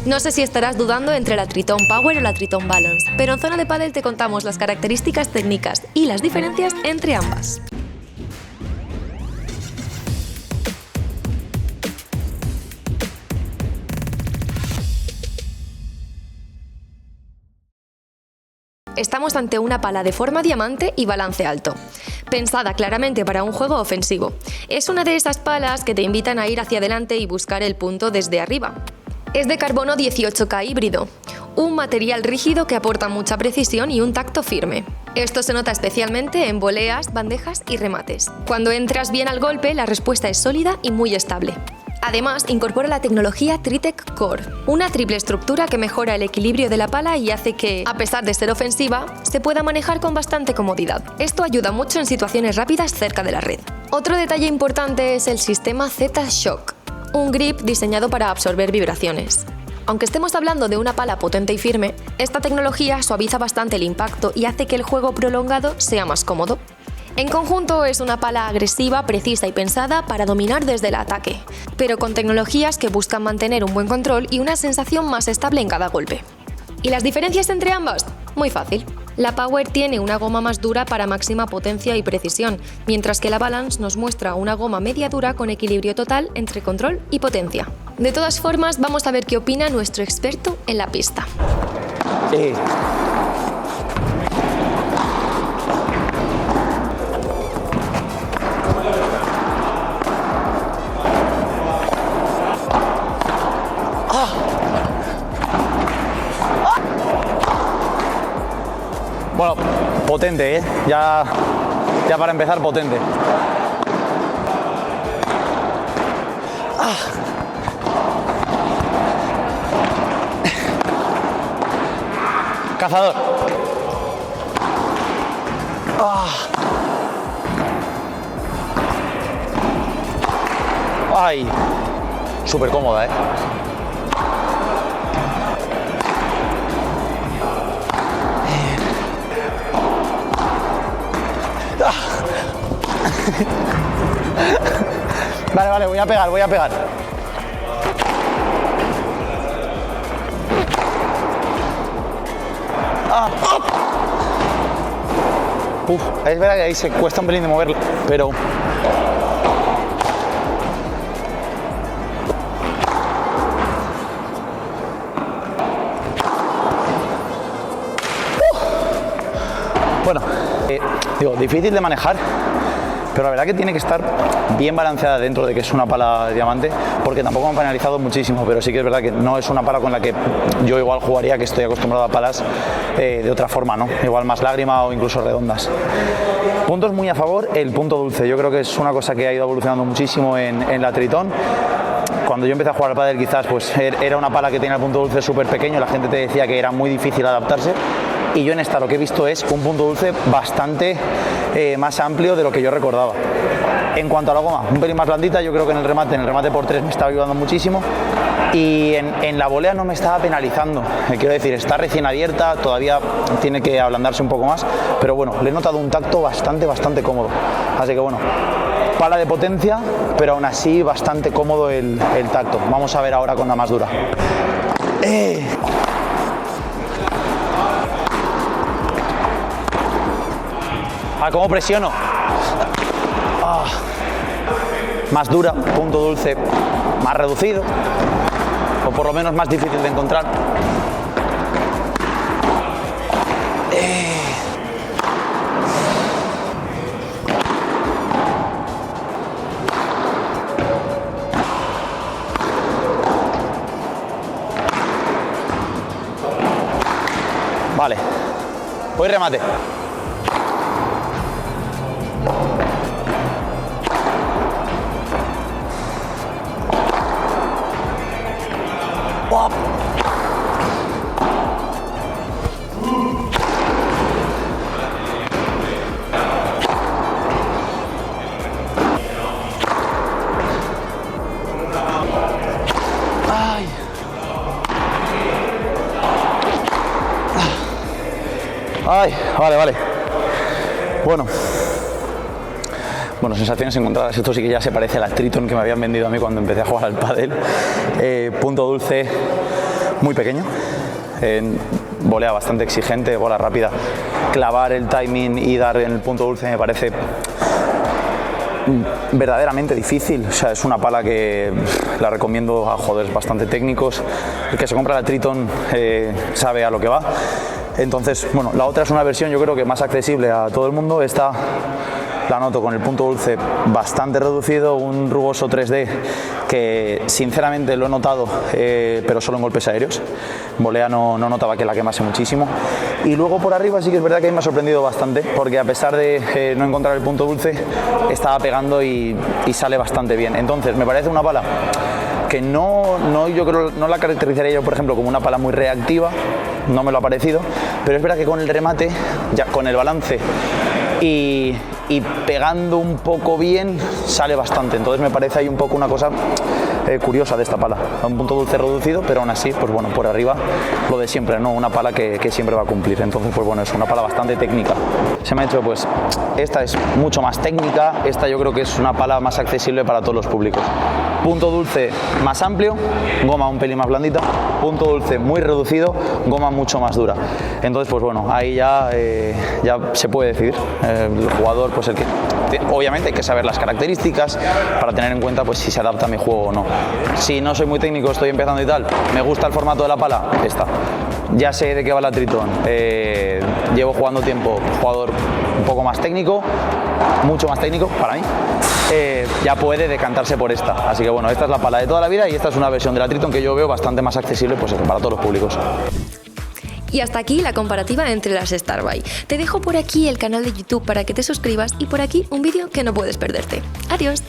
No sé si estarás dudando entre la Triton Power o la Triton Balance, pero en Zona de Pádel te contamos las características técnicas y las diferencias entre ambas. Estamos ante una pala de forma diamante y balance alto, pensada claramente para un juego ofensivo. Es una de esas palas que te invitan a ir hacia adelante y buscar el punto desde arriba. Es de carbono 18K híbrido, un material rígido que aporta mucha precisión y un tacto firme. Esto se nota especialmente en voleas, bandejas y remates. Cuando entras bien al golpe, la respuesta es sólida y muy estable. Además, incorpora la tecnología Tritec Core, una triple estructura que mejora el equilibrio de la pala y hace que, a pesar de ser ofensiva, se pueda manejar con bastante comodidad. Esto ayuda mucho en situaciones rápidas cerca de la red. Otro detalle importante es el sistema Z-Shock, un grip diseñado para absorber vibraciones. Aunque estemos hablando de una pala potente y firme, esta tecnología suaviza bastante el impacto y hace que el juego prolongado sea más cómodo. En conjunto es una pala agresiva, precisa y pensada para dominar desde el ataque, pero con tecnologías que buscan mantener un buen control y una sensación más estable en cada golpe. ¿Y las diferencias entre ambas? Muy fácil. La Power tiene una goma más dura para máxima potencia y precisión, mientras que la Balance nos muestra una goma media dura con equilibrio total entre control y potencia. De todas formas, vamos a ver qué opina nuestro experto en la pista. Bueno, potente, ¿eh? Ya para empezar, potente. Cazador. Ay, súper cómoda, ¿eh? Vale, voy a pegar. Es verdad que ahí se cuesta un pelín de moverlo, pero... Bueno, difícil de manejar, pero la verdad que tiene que estar bien balanceada dentro de que es una pala de diamante, porque tampoco me han penalizado muchísimo, pero sí que es verdad que no es una pala con la que yo igual jugaría, que estoy acostumbrado a palas de otra forma, ¿no? Igual más lágrima o incluso redondas. Puntos muy a favor, el punto dulce. Yo creo que es una cosa que ha ido evolucionando muchísimo en la Triton. Cuando yo empecé a jugar al pádel quizás pues era una pala que tenía el punto dulce súper pequeño, la gente te decía que era muy difícil adaptarse. Y yo en esta lo que he visto es un punto dulce bastante más amplio de lo que yo recordaba. En cuanto a la goma, un pelín más blandita, yo creo que en el remate por 3 me estaba ayudando muchísimo. Y en la volea no me estaba penalizando, quiero decir, está recién abierta, todavía tiene que ablandarse un poco más, pero bueno, le he notado un tacto bastante cómodo. Así que bueno, pala de potencia, pero aún así bastante cómodo el tacto. Vamos a ver ahora con la más dura. ¿Cómo presiono? Más dura, punto dulce más reducido, o por lo menos más difícil de encontrar. Vale, voy remate. Ay, vale. Bueno, sensaciones encontradas. Esto sí que ya se parece a la Triton que me habían vendido a mí cuando empecé a jugar al pádel. Punto dulce muy pequeño. Volea bastante exigente, bola rápida. Clavar el timing y dar en el punto dulce me parece verdaderamente difícil. O sea, es una pala que la recomiendo a jugadores bastante técnicos. El que se compra la Triton sabe a lo que va. Entonces, bueno, la otra es una versión yo creo que más accesible a todo el mundo. Esta la noto con el punto dulce bastante reducido, un rugoso 3D que sinceramente lo he notado, pero solo en golpes aéreos. Volea no notaba que la quemase muchísimo. Y luego por arriba sí que es verdad que a mí me ha sorprendido bastante, porque a pesar de no encontrar el punto dulce, estaba pegando y sale bastante bien. Entonces me parece una pala que yo creo, no la caracterizaría yo, por ejemplo, como una pala muy reactiva, no me lo ha parecido, pero es verdad que con el remate, ya con el balance y pegando un poco bien, sale bastante. Entonces me parece ahí un poco una cosa curiosa de esta pala. A un punto dulce reducido, pero aún así, pues bueno, por arriba lo de siempre, ¿no? Una pala que siempre va a cumplir. Entonces, pues bueno, es una pala bastante técnica. Se me ha hecho, pues, esta es mucho más técnica, esta yo creo que es una pala más accesible para todos los públicos. Punto dulce más amplio, goma un pelín más blandita, punto dulce muy reducido, goma mucho más dura. Entonces, pues bueno, ahí ya se puede decidir. El jugador, pues el que obviamente hay que saber las características para tener en cuenta pues si se adapta a mi juego o no. Si no soy muy técnico, estoy empezando y tal, me gusta el formato de la pala, esta. Ya sé de qué va la Triton, llevo jugando tiempo, jugador un poco más técnico, mucho más técnico para mí, ya puede decantarse por esta. Así que bueno, esta es la pala de toda la vida y esta es una versión de la Triton que yo veo bastante más accesible pues para todos los públicos. Y hasta aquí la comparativa entre las Starbuy. Te dejo por aquí el canal de YouTube para que te suscribas y por aquí un vídeo que no puedes perderte. Adiós.